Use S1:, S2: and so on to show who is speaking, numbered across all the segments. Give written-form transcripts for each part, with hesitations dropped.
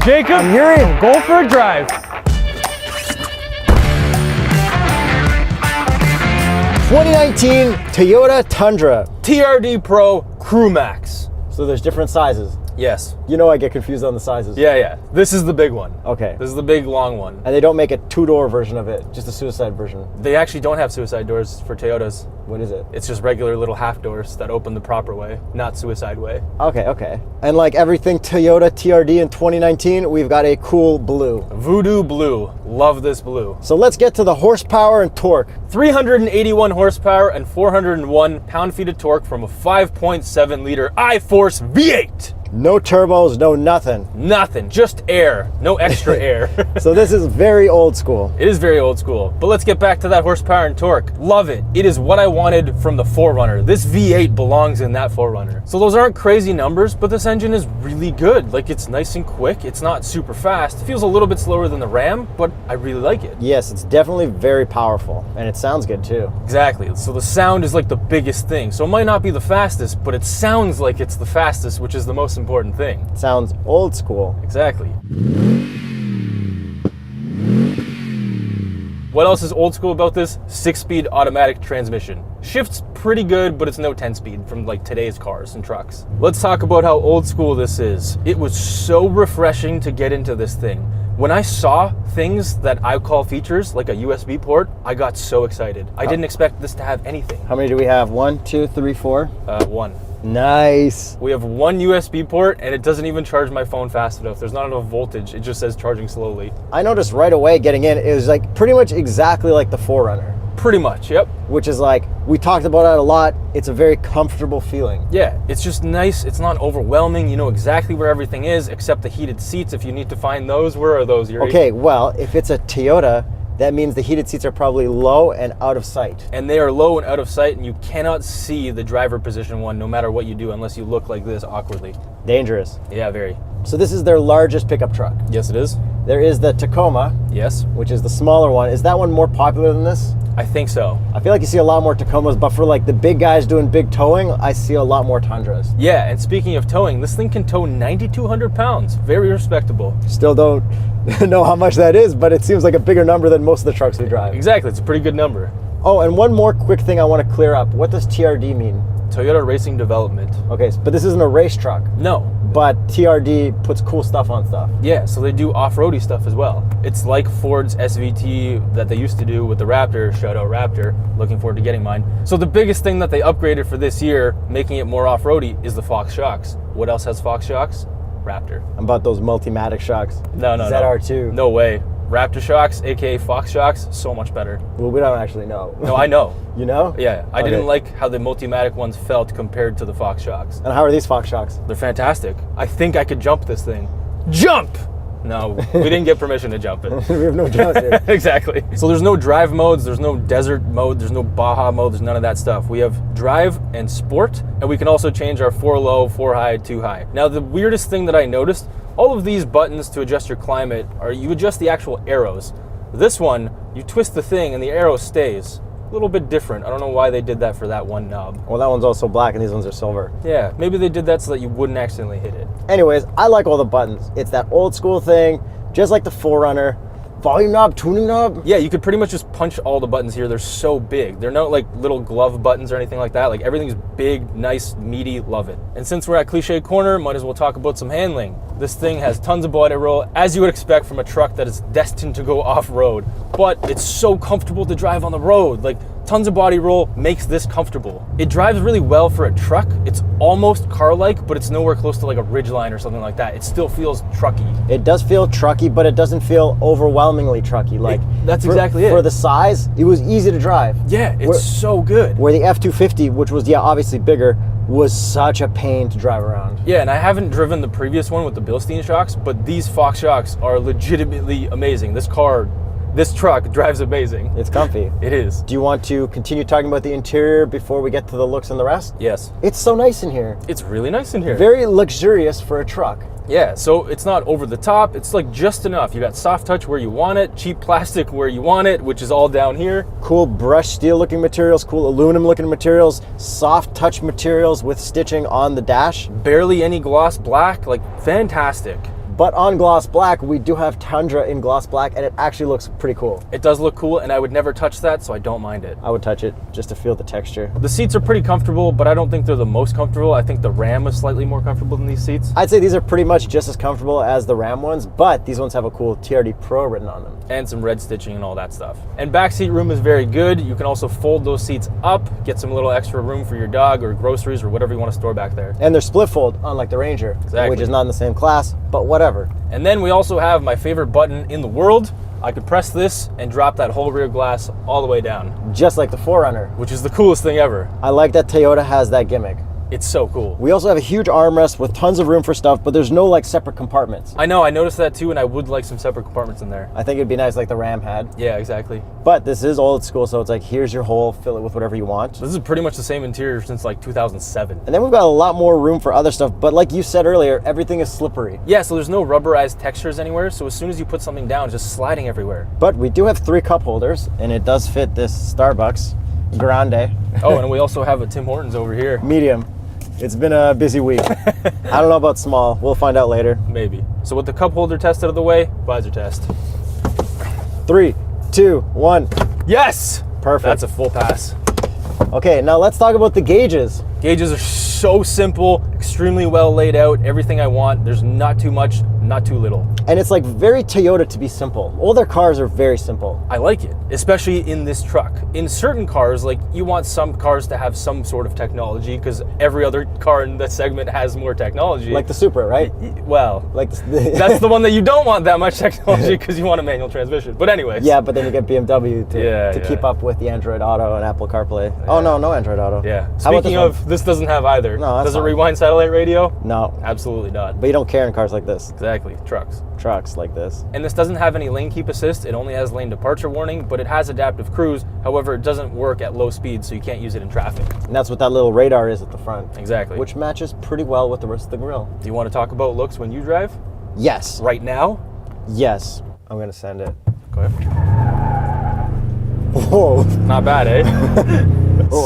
S1: Jacob,
S2: I'm hearing.
S1: go for a drive.
S2: 2019 Toyota Tundra.
S1: TRD Pro Crew Max.
S2: So there's different sizes.
S1: Yes.
S2: You know I get confused on the sizes.
S1: Yeah. This is the big one.
S2: Okay.
S1: This is the big, long one.
S2: And they don't make a two-door version of it, just a suicide version.
S1: They actually don't have suicide doors for Toyotas.
S2: What is it?
S1: It's just regular little half doors that open the proper way, not suicide way.
S2: Okay. And like everything Toyota TRD in 2019, we've got a cool blue.
S1: Voodoo Blue. Love this blue.
S2: So let's get to the horsepower and torque.
S1: 381 horsepower and 401 pound-feet of torque from a 5.7 liter I-Force V8.
S2: No turbos, no nothing.
S1: Nothing, just air, no extra air.
S2: So this is very old school.
S1: It is very old school, but let's get back to that horsepower and torque. Love it. It is what I wanted from the 4Runner. This V8 belongs in that 4Runner. So those aren't crazy numbers, but this engine is really good. Like, it's nice and quick. It's not super fast. It feels a little bit slower than the Ram, but I really like it.
S2: Yes, it's definitely very powerful, and it sounds good too.
S1: Exactly. So the sound is like the biggest thing. So it might not be the fastest, but it sounds like it's the fastest, which is the most important thing.
S2: It sounds old school.
S1: Exactly. What else is old school about this? 6-speed automatic transmission. Shifts pretty good, but it's no 10-speed from like today's cars and trucks. Let's talk about how old school this is. It was so refreshing to get into this thing. When I saw things that I call features, like a USB port, I got so excited. I didn't expect this to have anything.
S2: How many do we have? 1, 2, 3, 4?
S1: One.
S2: Nice.
S1: We have one USB port, and it doesn't even charge my phone fast enough. There's not enough voltage. It just says charging slowly.
S2: I noticed right away getting in, it was like pretty much exactly like the 4Runner.
S1: Pretty much, yep.
S2: Which is like, we talked about it a lot. It's a very comfortable feeling.
S1: Yeah, it's just nice. It's not overwhelming. You know exactly where everything is, except the heated seats. If you need to find those, where are those, Yuri?
S2: Okay, well, if it's a Toyota, that means the heated seats are probably low and out of sight.
S1: And they are low and out of sight, and you cannot see the driver position one no matter what you do unless you look like this awkwardly.
S2: Dangerous.
S1: Yeah, very.
S2: So this is their largest pickup truck.
S1: Yes, it is.
S2: There is the Tacoma,
S1: Yes,
S2: which is the smaller one. Is that one more popular than this?
S1: I think so.
S2: I feel like you see a lot more Tacomas, but for like the big guys doing big towing, I see a lot more Tundras.
S1: Yeah, and speaking of towing, this thing can tow 9,200 pounds. Very respectable.
S2: Still don't know how much that is, but it seems like a bigger number than most of the trucks we drive.
S1: Exactly, it's a pretty good number.
S2: Oh, and one more quick thing I want to clear up. What does TRD mean?
S1: Toyota Racing Development.
S2: Okay, but this isn't a race truck,
S1: No.
S2: but TRD puts cool stuff on stuff.
S1: Yeah, so they do off-roady stuff as well. It's like Ford's SVT that they used to do with the Raptor. Shout out Raptor. Looking forward to getting mine. So the biggest thing that they upgraded for this year, making it more off-roady, is the Fox shocks. What else has Fox shocks? Raptor.
S2: How about those Multimatic shocks?
S1: No.
S2: ZR2.
S1: No way. Raptor shocks, aka Fox shocks, so much better.
S2: Well, we don't actually know.
S1: No, I know.
S2: You know?
S1: Yeah, I
S2: Okay.
S1: didn't like how the Multimatic ones felt compared to the Fox shocks.
S2: And how are these Fox shocks?
S1: They're fantastic. I think I could jump this thing. Jump! No, we didn't get permission to jump it.
S2: We have no jumps here.
S1: Exactly. So there's no drive modes, there's no desert mode, there's no Baja mode, there's none of that stuff. We have drive and sport, and we can also change our 4 low, 4 high, 2 high. Now the weirdest thing that I noticed, all of these buttons to adjust your climate are you adjust the actual arrows. This one, you twist the thing and the arrow stays. A little bit different. I don't know why they did that for that one knob.
S2: Well, that one's also black and these ones are silver.
S1: Yeah, maybe they did that so that you wouldn't accidentally hit it.
S2: Anyways, I like all the buttons. It's that old school thing, just like the 4Runner. Volume knob, tuning knob.
S1: Yeah, you could pretty much just punch all the buttons here. They're so big. They're not like little glove buttons or anything like that. Like everything's big, nice, meaty, love it. And since we're at Cliche Corner, might as well talk about some handling. This thing has tons of body roll, as you would expect from a truck that is destined to go off-road. But it's so comfortable to drive on the road. Like, tons of body roll makes this comfortable. It drives really well for a truck. It's almost car-like, but it's nowhere close to like a Ridgeline or something like that. It still feels trucky.
S2: It does feel trucky, but it doesn't feel overwhelmingly trucky. Like
S1: that's exactly it.
S2: For the size, it was easy to drive.
S1: Yeah, it's so good.
S2: Where the F250, which was, yeah, obviously bigger, was such a pain to drive around.
S1: Yeah, and I haven't driven the previous one with the Bilstein shocks, but these Fox shocks are legitimately amazing. This truck drives amazing.
S2: It's comfy.
S1: It is.
S2: Do you want to continue talking about the interior before we get to the looks and the rest?
S1: Yes.
S2: It's so nice in here.
S1: It's really nice in here.
S2: Very luxurious for a truck.
S1: Yeah, so it's not over the top. It's like just enough. You got soft touch where you want it, cheap plastic where you want it, which is all down here.
S2: Cool brushed steel looking materials, cool aluminum looking materials, soft touch materials with stitching on the dash.
S1: Barely any gloss black, like fantastic.
S2: But on gloss black, we do have Tundra in gloss black, and it actually looks pretty cool.
S1: It does look cool, and I would never touch that, so I don't mind it.
S2: I would touch it just to feel the texture.
S1: The seats are pretty comfortable, but I don't think they're the most comfortable. I think the Ram is slightly more comfortable than these seats.
S2: I'd say these are pretty much just as comfortable as the Ram ones, but these ones have a cool TRD Pro written on them.
S1: And some red stitching and all that stuff. And back seat room is very good. You can also fold those seats up, get some little extra room for your dog or groceries or whatever you want to store back there.
S2: And they're split fold, unlike the Ranger,
S1: Exactly.
S2: which is not in the same class, but whatever.
S1: And then we also have my favorite button in the world. I could press this and drop that whole rear glass all the way down,
S2: Just like the 4Runner.
S1: which is the coolest thing ever.
S2: I like that Toyota has that gimmick.
S1: It's so cool.
S2: We also have a huge armrest with tons of room for stuff, but there's no like separate compartments.
S1: I know, I noticed that too, and I would like some separate compartments in there.
S2: I think it'd be nice like the Ram had.
S1: Yeah, exactly.
S2: But this is old school, so it's like, here's your hole, fill it with whatever you want.
S1: This is pretty much the same interior since like 2007.
S2: And then we've got a lot more room for other stuff, but like you said earlier, everything is slippery.
S1: Yeah, so there's no rubberized textures anywhere, so as soon as you put something down, it's just sliding everywhere.
S2: But we do have 3 cup holders, and it does fit this Starbucks Grande.
S1: Oh, and we also have a Tim Hortons over here.
S2: Medium. It's been a busy week. I don't know about small. We'll find out later.
S1: Maybe. So with the cup holder test out of the way, visor test.
S2: 3, 2, 1.
S1: Yes!
S2: Perfect.
S1: That's a full pass.
S2: Okay, now let's talk about the gauges.
S1: Gauges are so simple, extremely well laid out, everything I want. There's not too much, not too little.
S2: And it's like very Toyota to be simple. All their cars are very simple.
S1: I like it, especially in this truck. In certain cars, like you want some cars to have some sort of technology because every other car in that segment has more technology.
S2: Like the Supra, right?
S1: Well,
S2: Like
S1: that's the one that you don't want that much technology because you want a manual transmission. But anyways.
S2: Yeah, but then you get BMW to
S1: Yeah.
S2: keep up with the Android Auto and Apple CarPlay. Oh no, no Android Auto.
S1: Yeah.
S2: How about
S1: Speaking
S2: this
S1: of, this doesn't have either.
S2: No, that's
S1: Does it
S2: fine.
S1: rewind satellite radio?
S2: one? No,
S1: Absolutely not.
S2: but you don't care in cars like this.
S1: Exactly. Trucks.
S2: Trucks like this.
S1: And this doesn't have any lane keep assist. It only has lane departure warning, but it has adaptive cruise. However, it doesn't work at low speed, so you can't use it in traffic.
S2: And that's what that little radar is at the front.
S1: Exactly.
S2: Which matches pretty well with the rest of the grille.
S1: Do you want to talk about looks when you drive?
S2: Yes.
S1: Right now?
S2: Yes. I'm gonna send it.
S1: Go ahead.
S2: Whoa.
S1: Not bad, eh?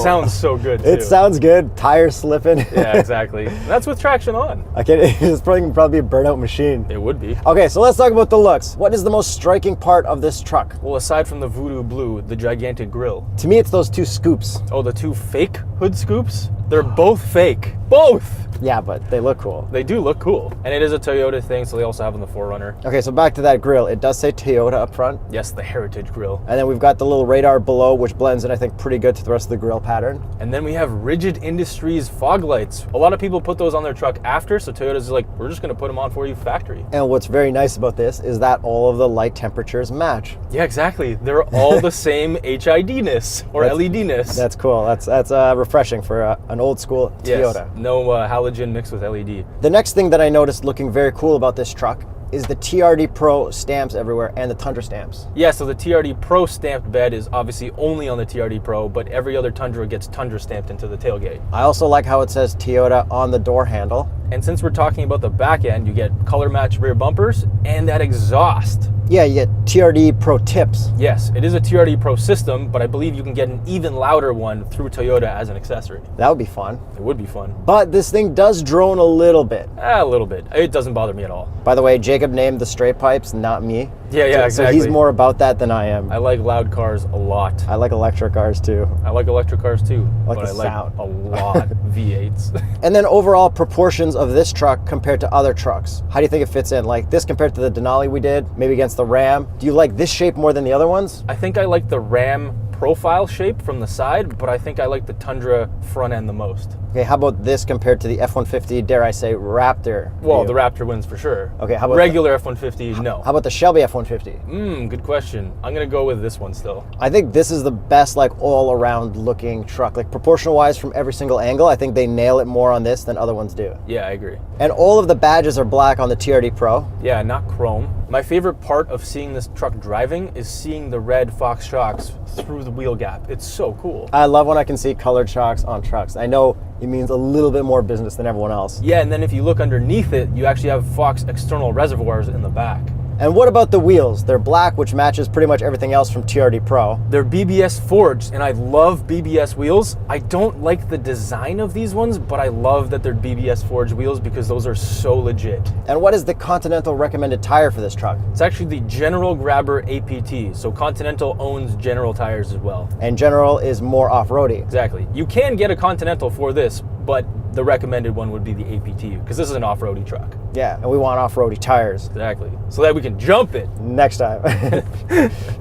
S1: Sounds so good, too.
S2: It sounds good. Tires slipping.
S1: Yeah, exactly. That's with traction on.
S2: I can't. It's probably a burnout machine.
S1: It would be.
S2: Okay, so let's talk about the looks. What is the most striking part of this truck?
S1: Well, aside from the voodoo blue, the gigantic grille.
S2: To me, it's those 2 scoops.
S1: Oh, the 2 fake hood scoops? They're both fake. Both!
S2: Yeah, but they look cool.
S1: They do look cool. And it is a Toyota thing, so they also have in the 4Runner.
S2: Okay, so back to that grille. It does say Toyota up front.
S1: Yes, the Heritage grille.
S2: And then we've got the little radar below, which blends in, I think, pretty good to the rest of the grille pattern.
S1: And then we have Rigid Industries fog lights. A lot of people put those on their truck after, so Toyota's like, we're just gonna put them on for you factory.
S2: And what's very nice about this is that all of the light temperatures match.
S1: Yeah, exactly. They're all the same HID-ness or LED-ness.
S2: That's cool. That's refreshing for an old school
S1: Yes,
S2: Toyota.
S1: no halogen mixed with LED.
S2: The next thing that I noticed looking very cool about this truck is the TRD Pro stamps everywhere and the Tundra stamps.
S1: Yeah, so the TRD Pro stamped bed is obviously only on the TRD Pro, but every other Tundra gets Tundra stamped into the tailgate.
S2: I also like how it says Toyota on the door handle.
S1: And since we're talking about the back end, you get color match rear bumpers and that exhaust.
S2: Yeah, you get TRD Pro tips.
S1: Yes, it is a TRD Pro system, but I believe you can get an even louder one through Toyota as an accessory.
S2: That would be fun.
S1: It would be fun.
S2: But this thing does drone a little bit.
S1: A little bit. It doesn't bother me at all.
S2: By the way, Jacob named the straight pipes, not me.
S1: Yeah,
S2: So
S1: exactly.
S2: he's more about that than I am.
S1: I like loud cars a lot.
S2: I like electric cars too.
S1: I like electric cars too,
S2: like
S1: but
S2: the
S1: I like
S2: sound.
S1: a lot V8s.
S2: And then overall proportions of this truck compared to other trucks. How do you think it fits in? Like this compared to the Denali we did, maybe against the Ram. Do you like this shape more than the other ones?
S1: I think I like the Ram profile shape from the side, but I think I like the Tundra front end the most.
S2: Okay, how about this compared to the F-150, dare I say, Raptor?
S1: Well,
S2: view?
S1: the Raptor wins for sure.
S2: Okay, how about
S1: regular F-150? No.
S2: How about the Shelby F-150?
S1: Good question. I'm gonna go with this one still.
S2: I think this is the best, like, all-around looking truck. Like, proportional-wise from every single angle, I think they nail it more on this than other ones do.
S1: Yeah, I agree.
S2: And all of the badges are black on the TRD Pro.
S1: Yeah, not chrome. My favorite part of seeing this truck driving is seeing the red Fox shocks through the wheel gap. It's so cool.
S2: I love when I can see colored shocks on trucks. I know it means a little bit more business than everyone else.
S1: Yeah, and then if you look underneath it, you actually have Fox external reservoirs in the back.
S2: And what about the wheels? They're black, which matches pretty much everything else from TRD Pro.
S1: They're BBS forged, and I love BBS wheels. I don't like the design of these ones, but I love that they're BBS forged wheels because those are so legit.
S2: And what is the Continental recommended tire for this truck?
S1: It's actually the General Grabber APT, so Continental owns General tires as well.
S2: And General is more off-roady.
S1: Exactly. You can get a Continental for this, but the recommended one would be the APT because this is an off-roady truck.
S2: Yeah, and we want off-roady tires.
S1: Exactly. So that we can jump it.
S2: Next time.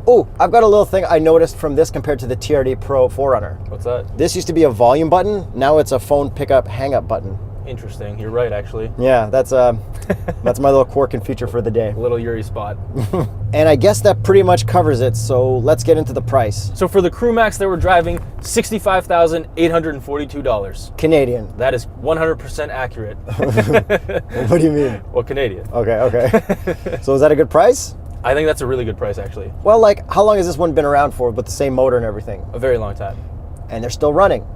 S2: Oh, I've got a little thing I noticed from this compared to the TRD Pro 4Runner.
S1: What's that?
S2: This used to be a volume button. Now it's a phone pickup hang-up button.
S1: Interesting. You're right, actually.
S2: Yeah, that's my little quirk and feature for the day.
S1: A little Yuri spot.
S2: And I guess that pretty much covers it, so let's get into the price.
S1: So for the Crew Max that we're driving, $65,842.
S2: Canadian.
S1: That is 100% accurate.
S2: What do you mean?
S1: Well, Canadian.
S2: Okay. So is that a good price?
S1: I think that's a really good price, actually.
S2: Well, like, how long has this one been around for with the same motor and everything?
S1: A very long time.
S2: And they're still running,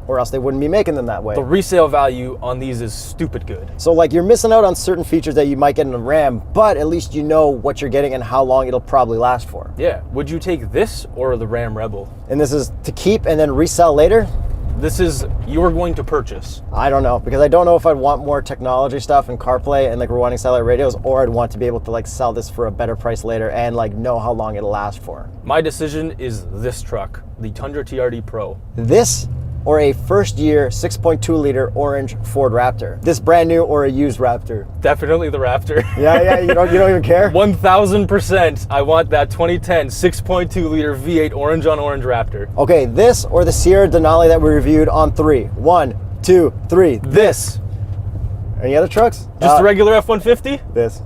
S2: or else they wouldn't be making them that way.
S1: The resale value on these is stupid good.
S2: So like you're missing out on certain features that you might get in a Ram, but at least you know what you're getting and how long it'll probably last for.
S1: Yeah. Would you take this or the Ram Rebel?
S2: And this is to keep and then resell later?
S1: This is you're going to purchase.
S2: I don't know, because I don't know if I'd want more technology stuff and CarPlay and like rewinding satellite radios, or I'd want to be able to like sell this for a better price later and like know how long it'll last for.
S1: My decision is this truck, the Tundra TRD Pro.
S2: This or a first year 6.2 liter orange Ford Raptor. This brand new or a used Raptor.
S1: Definitely the Raptor.
S2: Yeah, you don't even care?
S1: 1000%. I want that 2010 6.2 liter V8 orange on orange Raptor.
S2: Okay, this or the Sierra Denali that we reviewed on 3. 1, 2, 3.
S1: This.
S2: Any other trucks?
S1: Just a regular F-150?
S2: This.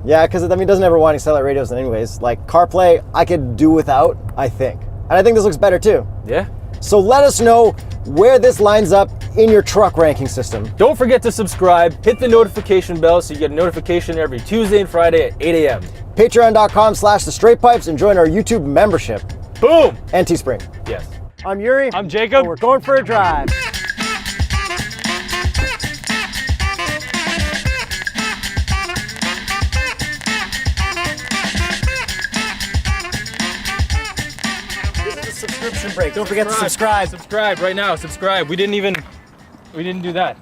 S2: Yeah, because I mean, it doesn't have rewinding satellite radios anyways. Like CarPlay, I could do without, I think. And I think this looks better too.
S1: Yeah.
S2: So let us know where this lines up in your truck ranking system.
S1: Don't forget to subscribe, hit the notification bell so you get a notification every Tuesday and Friday at 8 a.m.
S2: Patreon.com/thestraightpipes and join our YouTube membership.
S1: Boom!
S2: And Teespring.
S1: Yes.
S2: I'm Yuri.
S1: I'm Jacob.
S2: And we're going for a drive. Subscription break. Don't forget to subscribe.
S1: Subscribe right now. Subscribe. We didn't do that.